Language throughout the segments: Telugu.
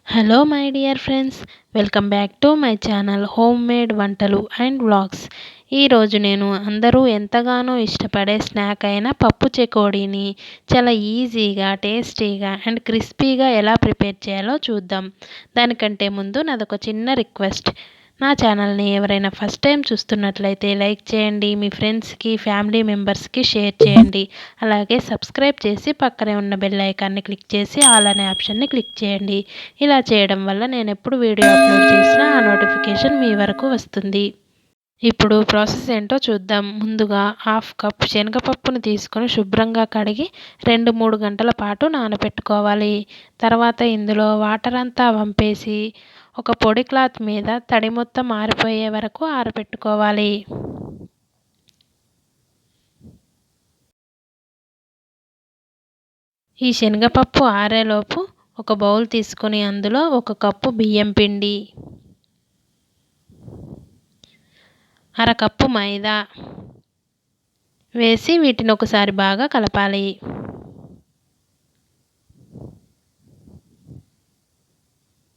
Hello my dear friends, welcome back to my channel home made వంటలు అండ్ వ్లాగ్స్. ఈరోజు నేను అందరూ ఎంతగానో ఇష్టపడే స్నాక్ అయిన పప్పు చెకోడీని చాలా ఈజీగా, టేస్టీగా అండ్ క్రిస్పీగా ఎలా ప్రిపేర్ చేయాలో చూద్దాం. దానికంటే ముందు నాదొక చిన్న రిక్వెస్ట్. నా ఛానల్ని ఎవరైనా ఫస్ట్ టైం చూస్తున్నట్లయితే లైక్ చేయండి, మీ ఫ్రెండ్స్కి, ఫ్యామిలీ మెంబర్స్కి షేర్ చేయండి. అలాగే సబ్స్క్రైబ్ చేసి పక్కనే ఉన్న బెల్ ఐకాన్ని క్లిక్ చేసి ఆల్ అనే ఆప్షన్ని క్లిక్ చేయండి. ఇలా చేయడం వల్ల నేను ఎప్పుడు వీడియో అప్లోడ్ చేసినా ఆ నోటిఫికేషన్ మీ వరకు వస్తుంది. ఇప్పుడు ప్రాసెస్ ఏంటో చూద్దాం. ముందుగా హాఫ్ కప్ శనగపప్పును తీసుకొని శుభ్రంగా కడిగి 2-3 గంటల పాటు నానబెట్టుకోవాలి. తర్వాత ఇందులో వాటర్ అంతా వంపేసి ఒక పొడి క్లాత్ మీద తడి మొత్తం ఆరిపోయే వరకు ఆరబెట్టుకోవాలి. ఈ శనగపప్పు ఆరేలోపు ఒక బౌల్ తీసుకొని అందులో 1 కప్పు బియ్యం పిండి, అరకప్పు మైదా వేసి వీటిని ఒకసారి బాగా కలపాలి.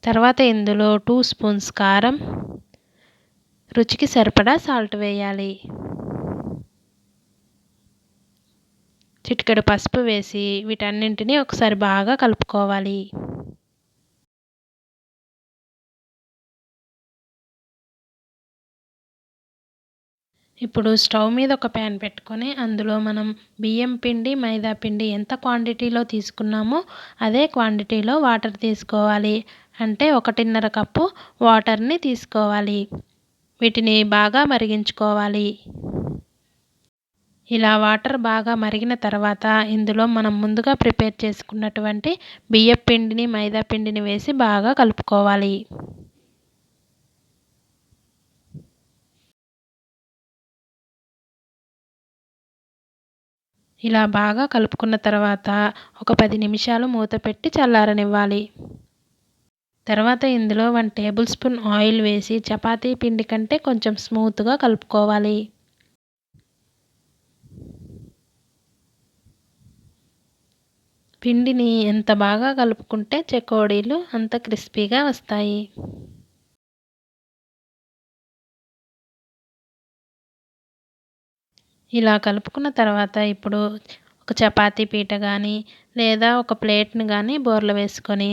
తర్వాత ఇందులో 2 స్పూన్స్ కారం, రుచికి సరిపడా సాల్ట్ వేయాలి. చిటికెడు పసుపు వేసి వీటన్నింటినీ ఒకసారి బాగా కలుపుకోవాలి. ఇప్పుడు స్టవ్ మీద ఒక ప్యాన్ పెట్టుకొని అందులో మనం బియ్యం పిండి, మైదా పిండి ఎంత క్వాంటిటీలో తీసుకున్నామో అదే క్వాంటిటీలో వాటర్ తీసుకోవాలి. అంటే 1.5 కప్పు వాటర్ని తీసుకోవాలి. వీటిని బాగా మరిగించుకోవాలి. ఇలా వాటర్ బాగా మరిగిన తర్వాత ఇందులో మనం ముందుగా ప్రిపేర్ చేసుకున్నటువంటి బియ్యం పిండిని, మైదా పిండిని వేసి బాగా కలుపుకోవాలి. ఇలా బాగా కలుపుకున్న తర్వాత ఒక 10 నిమిషాలు మూత పెట్టి చల్లారనివ్వాలి. తర్వాత ఇందులో 1 టేబుల్ స్పూన్ ఆయిల్ వేసి చపాతీ పిండి కంటే కొంచెం స్మూత్గా కలుపుకోవాలి. పిండిని ఎంత బాగా కలుపుకుంటే చెకోడీలు అంత క్రిస్పీగా వస్తాయి. ఇలా కలుపుకున్న తర్వాత ఇప్పుడు ఒక చపాతీ పీట కానీ లేదా ఒక ప్లేట్ని కానీ బోర్ల వేసుకొని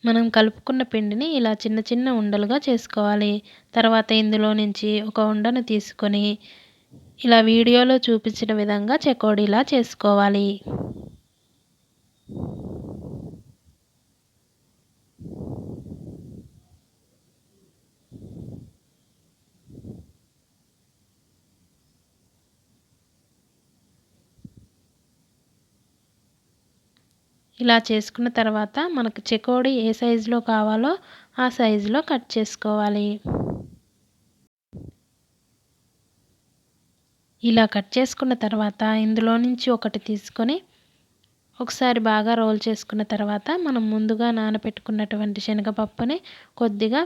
మనం కలుపుకున్న పిండిని ఇలా చిన్న చిన్న ఉండలుగా చేసుకోవాలి. తర్వాత ఇందులో నుంచి ఒక ఉండను తీసుకొని ఇలా వీడియోలో చూపించిన విధంగా చెకోడీలా చేసుకోవాలి. ఇలా చేసుకున్న తర్వాత మనకు చెకోడీ ఏ సైజులో కావాలో ఆ సైజులో కట్ చేసుకోవాలి. ఇలా కట్ చేసుకున్న తర్వాత ఇందులో నుంచి ఒకటి తీసుకొని ఒకసారి బాగా రోల్ చేసుకున్న తర్వాత మనం ముందుగా నానబెట్టుకున్నటువంటి శనగపప్పుని కొద్దిగా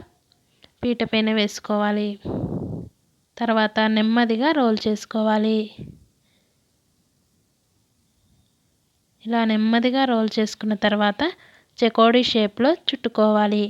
పీట పైన వేసుకోవాలి. తర్వాత నెమ్మదిగా రోల్ చేసుకోవాలి. ఇలా నెమ్మదిగా రోల్ చేసుకున్న తర్వాత చెకోడీ షేప్లో చుట్టుకోవాలి.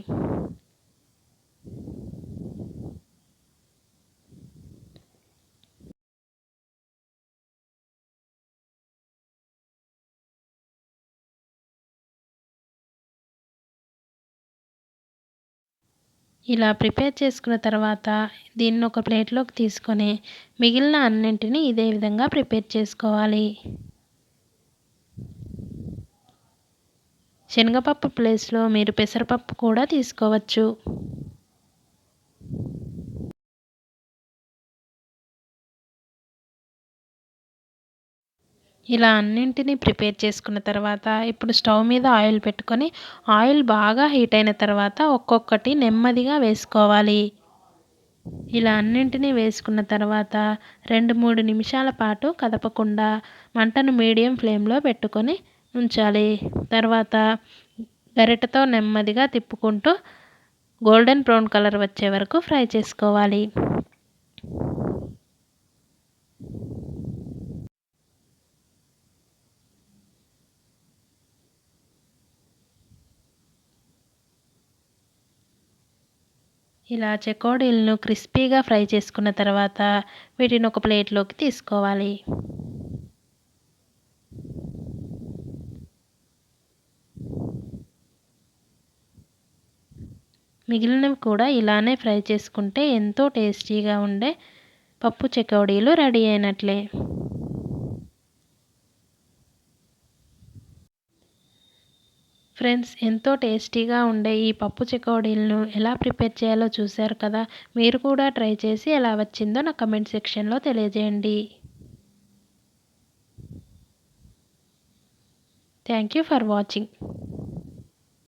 ఇలా ప్రిపేర్ చేసుకున్న తర్వాత దీన్ని ఒక ప్లేట్లోకి తీసుకొని మిగిలిన అన్నింటినీ ఇదే విధంగా ప్రిపేర్ చేసుకోవాలి. శనగపప్పు ప్లేస్లో మీరు పెసరపప్పు కూడా తీసుకోవచ్చు. ఇలా అన్నింటినీ ప్రిపేర్ చేసుకున్న తర్వాత ఇప్పుడు స్టవ్ మీద ఆయిల్ పెట్టుకొని ఆయిల్ బాగా హీట్ అయిన తర్వాత ఒక్కొక్కటి నెమ్మదిగా వేసుకోవాలి. ఇలా అన్నింటినీ వేసుకున్న తర్వాత 2-3 నిమిషాల పాటు కదపకుండా మంటను మీడియం ఫ్లేమ్లో పెట్టుకొని ఉంచాలి. తర్వాత గరిటెతో నెమ్మదిగా తిప్పుకుంటూ గోల్డెన్ బ్రౌన్ కలర్ వచ్చే వరకు ఫ్రై చేసుకోవాలి. ఇలా చెకోడీలను క్రిస్పీగా ఫ్రై చేసుకున్న తర్వాత వీటిని ఒక ప్లేట్లోకి తీసుకోవాలి. మిగిలినవి కూడా ఇలానే ఫ్రై చేసుకుంటే ఎంతో టేస్టీగా ఉండే పప్పు చెకోడీలు రెడీ అయినట్లే. ఫ్రెండ్స్, ఎంతో టేస్టీగా ఉండే ఈ పప్పు చెకోడీలను ఎలా ప్రిపేర్ చేయాలో చూశారు కదా. మీరు కూడా ట్రై చేసి ఎలా వచ్చిందో నా కమెంట్ సెక్షన్లో తెలియజేయండి. Thank you for watching.